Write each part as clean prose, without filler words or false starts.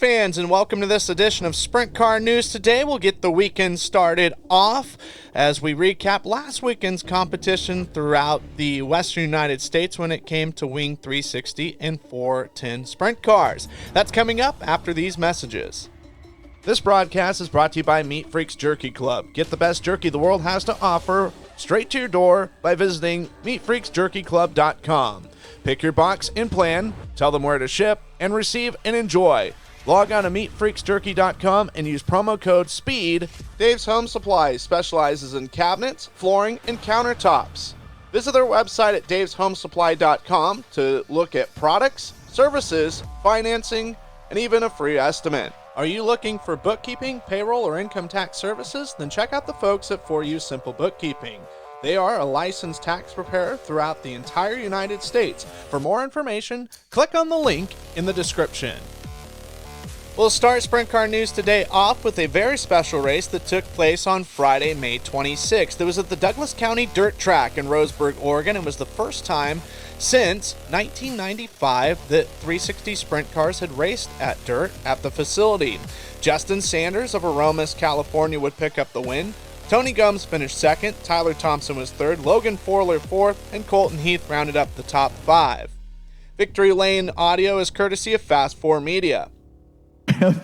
fans, and welcome to this edition of Sprint Car News. Today we'll get the weekend started off as we recap last weekend's competition throughout the Western United States when it came to Wing 360 and 410 sprint cars. That's coming up after these messages. This broadcast is brought to you by Meat Freaks Jerky Club. Get the best jerky the world has to offer straight to your door by visiting meatfreaksjerkyclub.com. Pick your box and plan, tell them where to ship, and receive and enjoy. Log on to meatfreaksjerky.com and use promo code SPEED. Dave's Home Supply specializes in cabinets, flooring, and countertops. Visit their website at daveshomesupply.com to look at products, services, financing, and even a free estimate. Are you looking for bookkeeping, payroll, or income tax services? Then check out the folks at For You Simple Bookkeeping. They are a licensed tax preparer throughout the entire United States. For more information, click on the link in the description. We'll start Sprint Car News today off with a very special race that took place on Friday, May 26th. It was at the Douglas County Dirt Track in Roseburg, Oregon. It was the first time since 1995 that 360 sprint cars had raced at dirt at the facility. Justin Sanders of Aromas, California would pick up the win. Tony Gumbs finished second, Tyler Thompson was third, Logan Forler fourth, and Colton Heath rounded up the top five. Victory Lane audio is courtesy of Fast 4 Media.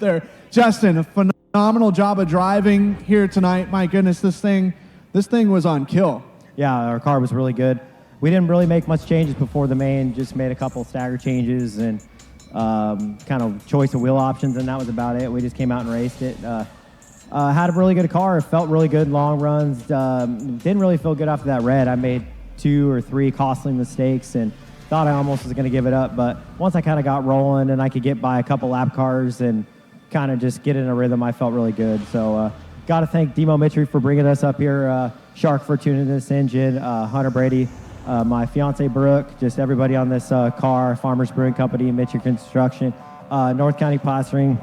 There, Justin, a phenomenal job of driving here tonight. My goodness, this thing was on kill. Yeah, our car was really good. We didn't really make much changes before the main, just made a couple stagger changes and kind of choice of wheel options, and that was about it. We just came out and raced it. Had a really good car. It felt really good, long runs. Didn't really feel good after that red. I made 2 or 3 costly mistakes and thought I almost was going to give it up. But once I kind of got rolling and I could get by a couple lap cars and kind of just get in a rhythm, I felt really good. So got to thank Demo Mitri for bringing us up here, Shark for tuning this engine, Hunter Brady, my fiance Brooke, just everybody on this car, Farmers Brewing Company, Mitri Construction, North County Plastering,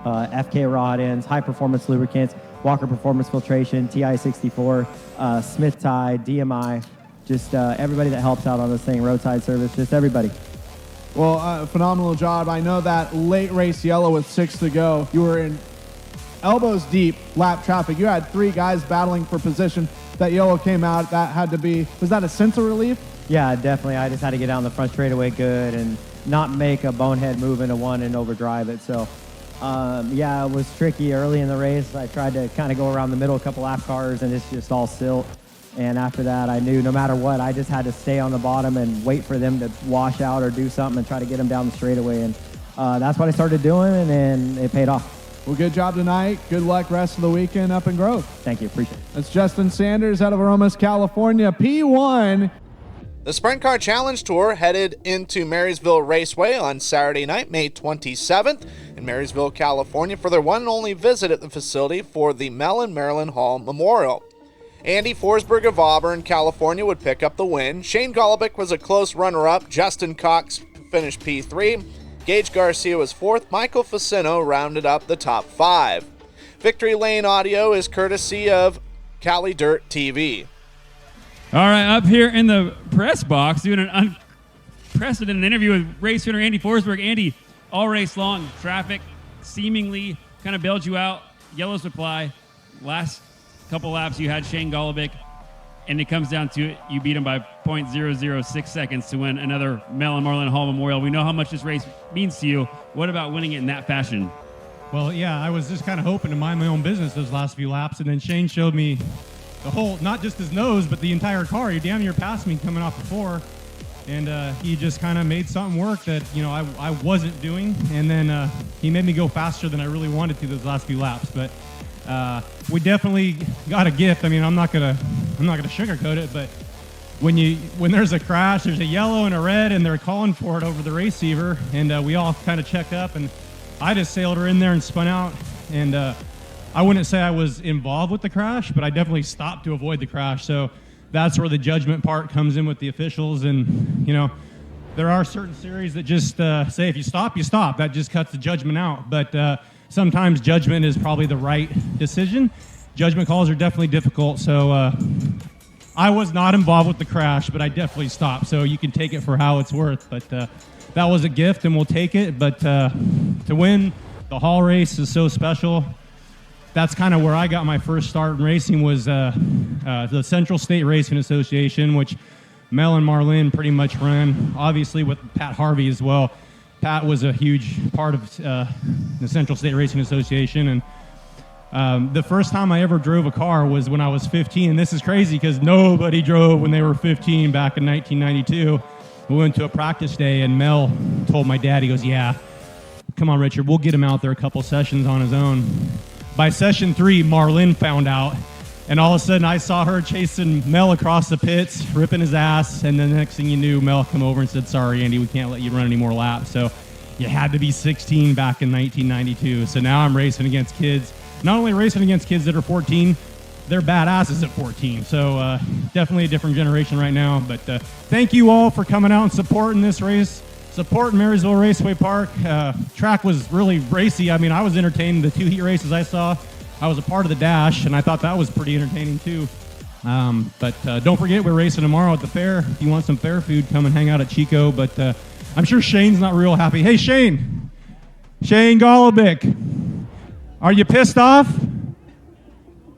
FK Rod Ends, High Performance Lubricants, Walker Performance Filtration, TI-64, Smith Tie, DMI, just everybody that helps out on this thing, roadside service, just everybody. Well, phenomenal job. I know that late race yellow with 6 to go, you were in elbows deep lap traffic. You had 3 guys battling for position. That yellow came out. That had to be, was that a sense of relief? Yeah, definitely. I just had to get down the front straightaway good and not make a bonehead move into one and overdrive it. So, yeah, it was tricky early in the race. I tried to kind of go around the middle, a couple lap cars, and it's just all silt. And after that, I knew no matter what, I just had to stay on the bottom and wait for them to wash out or do something and try to get them down the straightaway. And that's what I started doing, and then it paid off. Well, good job tonight. Good luck rest of the weekend up in Grove. Thank you. Appreciate it. That's Justin Sanders out of Aromas, California, P1. The Sprint Car Challenge Tour headed into Marysville Raceway on Saturday night, May 27th in Marysville, California for their one and only visit at the facility for the Mel and Marilyn Hall Memorial. Andy Forsberg of Auburn, California would pick up the win. Shane Golubic was a close runner-up. Justin Cox finished P3. Gage Garcia was 4th. Michael Facino rounded up the top 5. Victory Lane audio is courtesy of Cali Dirt TV. All right, up here in the press box, doing an unprecedented interview with race winner Andy Forsberg. Andy, all race long, traffic seemingly kind of bailed you out. Yellow supply. Last couple laps, you had Shane Golubic, and it comes down to it. You beat him by 0.006 seconds to win another Mel and Marilyn Hall Memorial. We know how much this race means to you. What about winning it in that fashion? Well, yeah, I was just kind of hoping to mind my own business those last few laps, and then Shane showed me the whole, not just his nose, but the entire car. He damn near passed me coming off the 4, and he just kind of made something work that, you know, I wasn't doing, and then he made me go faster than I really wanted to those last few laps. But we definitely got a gift. I mean, I'm not gonna sugarcoat it, but when there's a crash, there's a yellow and a red, and they're calling for it over the receiver, and we all kind of checked up, and I just sailed her in there and spun out, and I wouldn't say I was involved with the crash, but I definitely stopped to avoid the crash. So that's where the judgment part comes in with the officials, and you know, there are certain series that just say if you stop, you stop. That just cuts the judgment out. But sometimes judgment is probably the right decision. Judgment calls are definitely difficult. So I was not involved with the crash, but I definitely stopped. So you can take it for how it's worth. But that was a gift, and we'll take it. But to win the hall race is so special. That's kind of where I got my first start in racing, was the Central State Racing Association, which Mel and Marlene pretty much run, obviously with Pat Harvey as well. Pat was a huge part of the Central State Racing Association, and the first time I ever drove a car was when I was 15, and this is crazy because nobody drove when they were 15 back in 1992. We went to a practice day, and Mel told my dad, he goes, yeah, come on, Richard, we'll get him out there a couple sessions on his own. By session 3, Marlene found out, and all of a sudden I saw her chasing Mel across the pits, ripping his ass, and then the next thing you knew, Mel come over and said, sorry, Andy, we can't let you run any more laps. So you had to be 16 back in 1992. So now I'm racing against kids, not only racing against kids that are 14, they're badasses at 14. So definitely a different generation right now. But thank you all for coming out and supporting this race. Supporting Marysville Raceway Park. Track was really racy. I mean, I was entertained. The 2 heat races I saw, I was a part of the dash, and I thought that was pretty entertaining too. But don't forget, we're racing tomorrow at the fair. If you want some fair food, come and hang out at Chico. But I'm sure Shane's not real happy. Hey, Shane Golobic, are you pissed off?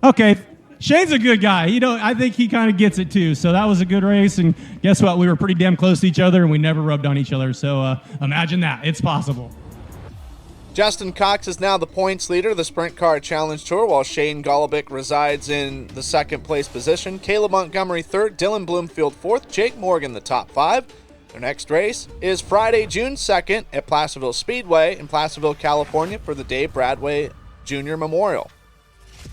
Okay. Shane's a good guy. I think he kind of gets it too. So that was a good race. And guess what? We were pretty damn close to each other, and we never rubbed on each other. So imagine that. It's possible. Justin Cox is now the points leader of the Sprint Car Challenge Tour, while Shane Golobic resides in the second place position. Caleb Montgomery third, Dylan Bloomfield fourth, Jake Morgan the top 5. Their next race is Friday, June 2nd at Placerville Speedway in Placerville, California for the Dave Bradway Jr. Memorial.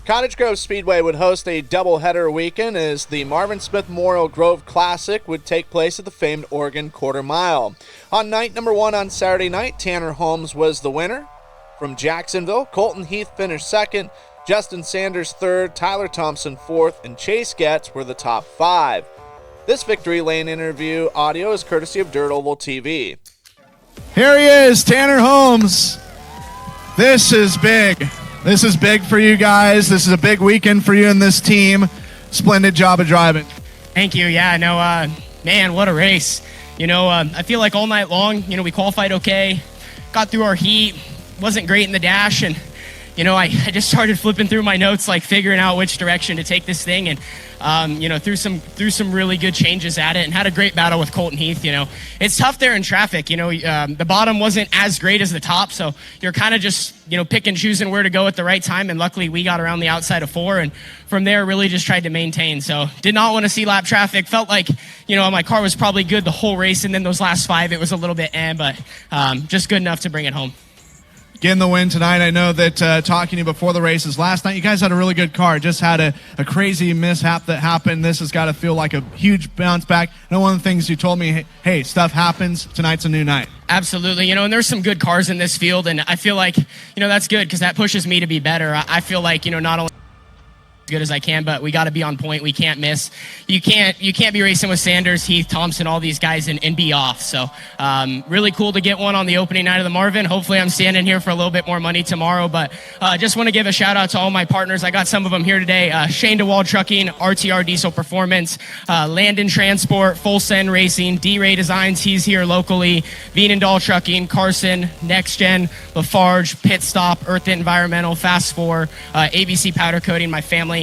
Cottage Grove Speedway would host a doubleheader weekend as the Marvin Smith Memorial Grove Classic would take place at the famed Oregon Quarter Mile. On night number 1 on Saturday night, Tanner Holmes was the winner. From Jacksonville, Colton Heath finished second, Justin Sanders third, Tyler Thompson fourth, and Chase Getz were the top 5. This Victory Lane interview audio is courtesy of DirtOval TV. Here he is, Tanner Holmes. This is big. This is big for you guys. This is a big weekend for you and this team. Splendid job of driving. Thank you. Yeah, no, man, what a race. I feel like all night long, we qualified okay, got through our heat, wasn't great in the dash, and, I just started flipping through my notes, like figuring out which direction to take this thing, and, threw some really good changes at it and had a great battle with Colton Heath. It's tough there in traffic. The bottom wasn't as great as the top, so you're kind of just, pick and choosing where to go at the right time, and luckily we got around the outside of 4, and from there really just tried to maintain. So did not want to see lap traffic. Felt like, my car was probably good the whole race, and then those last 5, it was a little bit but just good enough to bring it home. Getting the win tonight. I know that talking to you before the races last night, you guys had a really good car. Just had a crazy mishap that happened. This has got to feel like a huge bounce back. I know one of the things you told me, hey, stuff happens. Tonight's a new night. Absolutely. And there's some good cars in this field, and I feel like, that's good because that pushes me to be better. I feel like, not only good as I can, but we got to be on point. We can't miss. You can't be racing with Sanders, Heath, Thompson, all these guys and be off. So really cool to get one on the opening night of the Marvin. Hopefully I'm standing here for a little bit more money tomorrow, but just want to give a shout out to all my partners. I got some of them here today. Shane DeWald Trucking, RTR Diesel Performance, Landon Transport, Full Send Racing, D-Ray Designs, he's here locally, Veenendahl Trucking, Carson, Next Gen, Lafarge, Pit Stop, Earth Environmental, Fast 4, ABC Powder Coating, my family.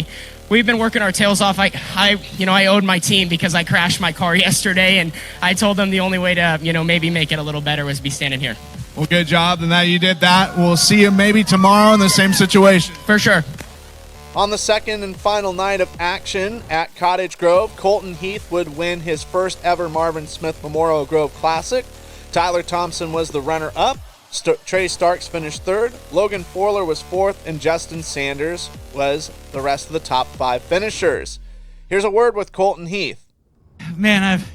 We've been working our tails off. I owed my team because I crashed my car yesterday, and I told them the only way to, maybe make it a little better was be standing here. Well, good job. And that you did that. We'll see you maybe tomorrow in the same situation. For sure. On the second and final night of action at Cottage Grove, Colton Heath would win his first ever Marvin Smith Memorial Grove Classic. Tyler Thompson was the runner-up. Trey Starks finished third, Logan Forler was fourth, and Justin Sanders was the rest of the top 5 finishers. Here's a word with Colton Heath. Man,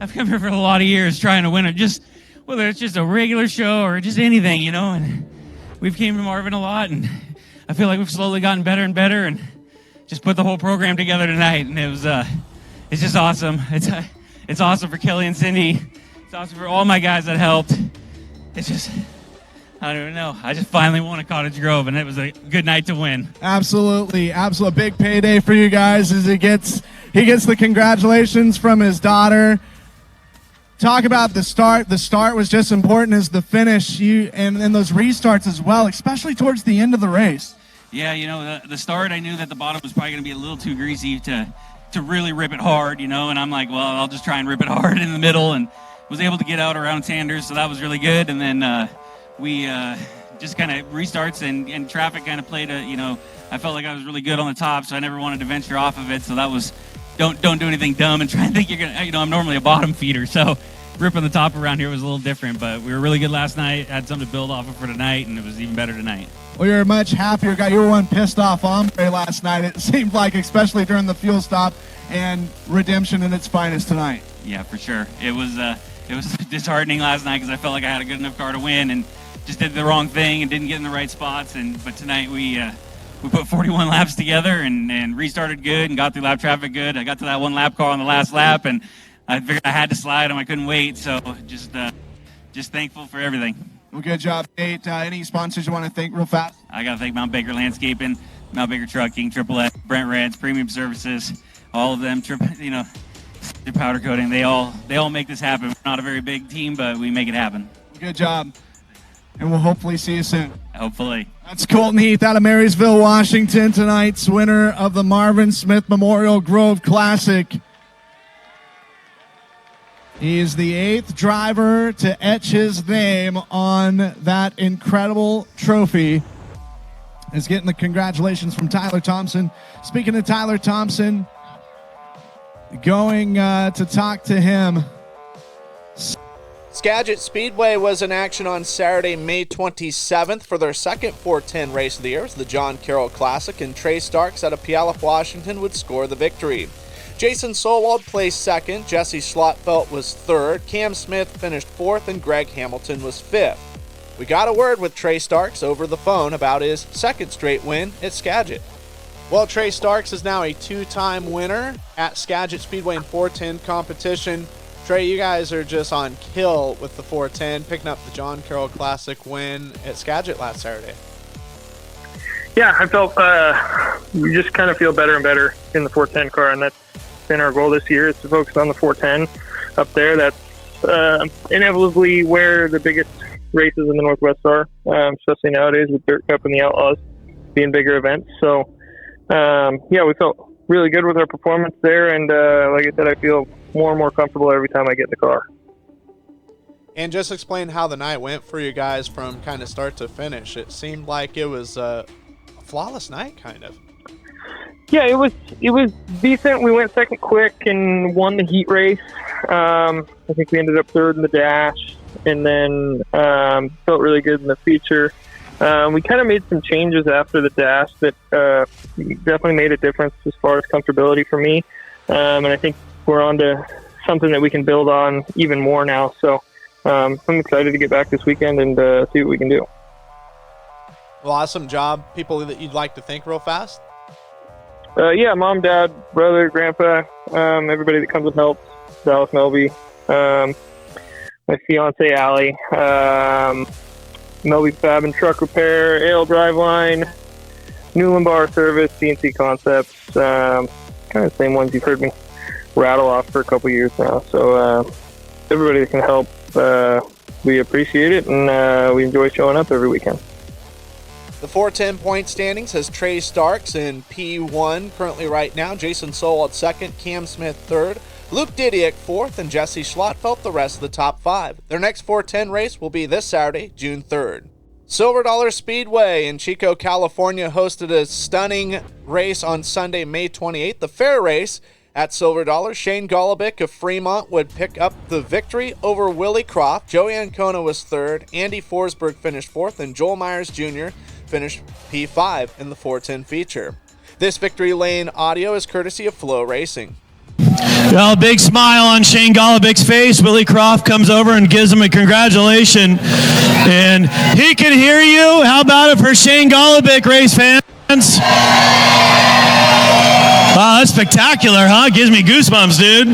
I've come here for a lot of years trying to win it, just whether it's just a regular show or just anything, and we've came to Marvin a lot, and I feel like we've slowly gotten better and better, and just put the whole program together tonight, and it's just awesome. It's awesome for Kelly and Cindy. It's awesome for all my guys that helped. It's just, I don't even know. I just finally won at Cottage Grove, and it was a good night to win. Absolutely. Absolute big payday for you guys as he gets the congratulations from his daughter. talk about the start. The start was just important as the finish, and those restarts as well, especially towards the end of the race. Yeah, you know, the start, I knew that the bottom was probably going to be a little too greasy to really rip it hard, you know, and I'm like, well, I'll just try and rip it hard in the middle, and was able to get out around Sanders, so that was really good. And then we just kind of restarts and traffic kind of played you know, I felt like I was really good on the top, so I never wanted to venture off of it, so that was, don't do anything dumb and try and think you're going to, you know, I'm normally a bottom feeder, so ripping the top around here was a little different, but we were really good last night, had something to build off of for tonight, and it was even better tonight. Well, you're a much happier guy. You were one pissed off hombre last night, it seemed like, especially during the fuel stop, and redemption in its finest tonight. Yeah, for sure. It was disheartening last night because I felt like I had a good enough car to win and just did the wrong thing and didn't get in the right spots. But tonight we put 41 laps together and restarted good and got through lap traffic good. I got to that one lap car on the last lap, and I figured I had to slide him. I couldn't wait, so just thankful for everything. Well, good job, Nate. Any sponsors you want to thank real fast? I got to thank Mount Baker Landscaping, Mount Baker Trucking, AAA, Brent Reds, Premium Services, all of them. You know, their powder coating. They all make this happen. We're not a very big team, but we make it happen. Good job, and we'll hopefully see you soon. Hopefully. That's Colton Heath out of Marysville, Washington, tonight's winner of the Marvin Smith Memorial Grove Classic. He is the 8th driver to etch his name on that incredible trophy. Is getting the congratulations from Tyler Thompson. Speaking of Tyler Thompson, going to talk to him. Skagit Speedway was in action on Saturday, May 27th for their second 410 race of the year. It was the John Carroll Classic, and Trey Starks out of Puyallup, Washington would score the victory. Jason Solwald placed second, Jesse Schlotfelt was third, Cam Smith finished fourth, and Greg Hamilton was fifth. We got a word with Trey Starks over the phone about his second straight win at Skagit. Well, Trey Starks is now a 2-time winner at Skagit Speedway in 410 competition. Trey, you guys are just on kill with the 410, picking up the John Carroll Classic win at Skagit last Saturday. Yeah, I felt we just kind of feel better and better in the 410 car, and that's been our goal this year, is to focus on the 410 up there. That's inevitably where the biggest races in the Northwest are, especially nowadays with Dirt Cup and the Outlaws being bigger events. So, yeah, we felt really good with our performance there, and like I said, I feel more and more comfortable every time I get in the car. And just explain how the night went for you guys from kind of start to finish. It seemed like it was a flawless night, kind of. Yeah, it was decent. We went second quick and won the heat race. I think we ended up third in the dash, and then felt really good in the feature. We kind of made some changes after the dash that definitely made a difference as far as comfortability for me. And I think we're on to something that we can build on even more now. So I'm excited to get back this weekend and see what we can do. Well, awesome job. People that you'd like to thank real fast? Yeah, mom, dad, brother, grandpa, everybody that comes and helps. Dallas Melby, my fiance Allie, Melby Fab and Truck Repair, Ale Driveline, Newland Bar Service, CNC Concepts, kind of the same ones you've heard me rattle off for a couple years now. So everybody that can help, we appreciate it, and we enjoy showing up every weekend. The 410 point standings has Trey Starks in P1 currently right now, Jason Solwald second, Cam Smith third, Luke Didiak fourth, and Jesse Schlotfelt the rest of the top five. Their next 410 race will be this Saturday, June 3rd. Silver Dollar Speedway in Chico, California hosted a stunning race on Sunday, May 28th. The fair race at Silver Dollar, Shane Golobic of Fremont would pick up the victory over Willie Croft. Joey Ancona was third, Andy Forsberg finished fourth, and Joel Myers Jr. finished P5 in the 410 feature. This victory lane audio is courtesy of FloRacing. Well, big smile on Shane Golubic's face. Willie Croft comes over and gives him a congratulation. And he can hear you. How about it for Shane Golubic, race fans? Wow, that's spectacular, huh? Gives me goosebumps, dude.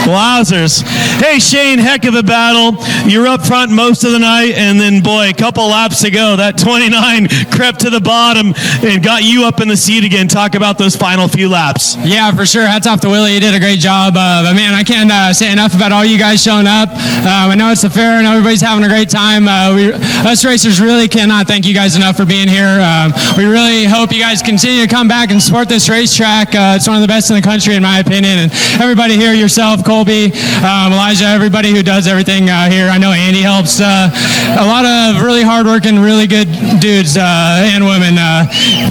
Wowzers. Hey, Shane, heck of a battle. You were up front most of the night, and then, boy, a couple laps to go. That 29 crept to the bottom and got you up in the seat again. Talk about those final few laps. Yeah, for sure. Hats off to Willie. He did a great job. But, man, I can't say enough about all you guys showing up. I know it's the fair, and everybody's having a great time. Us racers really cannot thank you guys enough for being here. We really hope you guys continue to come back and support this racetrack. It's one of the best in the country, in my opinion. And everybody here, yourself, Colby, Elijah, everybody who does everything here. I know Andy helps. A lot of really hard-working, really good dudes and women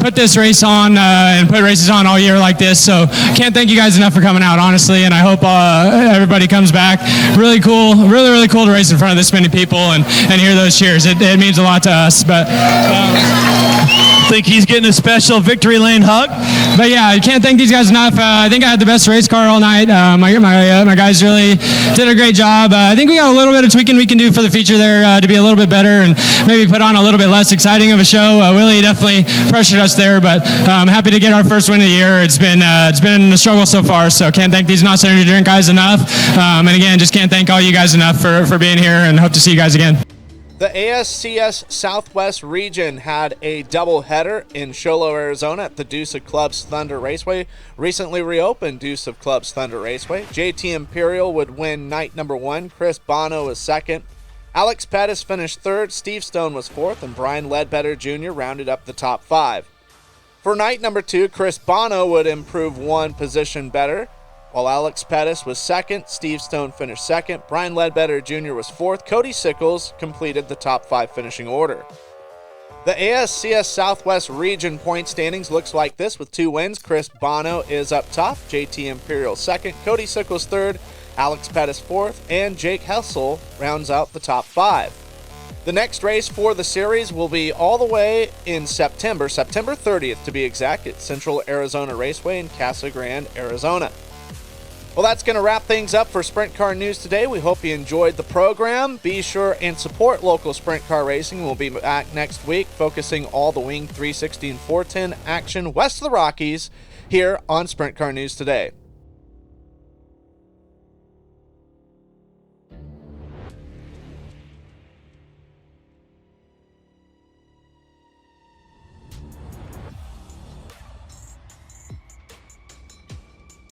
put this race on and put races on all year like this. So can't thank you guys enough for coming out, honestly. And I hope everybody comes back. Really cool, really, really cool to race in front of this many people and hear those cheers. It means a lot to us. But think he's getting a special victory lane hug. But yeah, I can't thank these guys enough. I think I had the best race car all night. My guys really did a great job. I think we got a little bit of tweaking we can do for the feature there to be a little bit better and maybe put on a little bit less exciting of a show. Willie definitely pressured us there, but I'm happy to get our first win of the year. It's been a struggle so far, so can't thank these Not Energy Drink guys enough. And again, just can't thank all you guys enough for being here, and hope to see you guys again. The ASCS-Southwest region had a doubleheader in Show Low, Arizona at the Deuce of Clubs Thunder Raceway. Recently reopened Deuce of Clubs Thunder Raceway. JT Imperial would win night number 1. Chris Bono was second. Alex Pettis finished third. Steve Stone was fourth. And Brian Ledbetter Jr. rounded up the top 5. For night number 2, Chris Bono would improve 1 position better. While Alex Pettis was second, Steve Stone finished second, Brian Ledbetter Jr. was fourth, Cody Sickles completed the top 5 finishing order. The ASCS Southwest region point standings looks like this with 2 wins. Chris Bono is up top, JT Imperial second, Cody Sickles third, Alex Pettis fourth, and Jake Hessel rounds out the top 5. The next race for the series will be all the way in September 30th to be exact, at Central Arizona Raceway in Casa Grande, Arizona. Well, that's going to wrap things up for Sprint Car News today. We hope you enjoyed the program. Be sure and support local sprint car racing. We'll be back next week focusing all the Wing 360 and 410 action west of the Rockies here on Sprint Car News Today.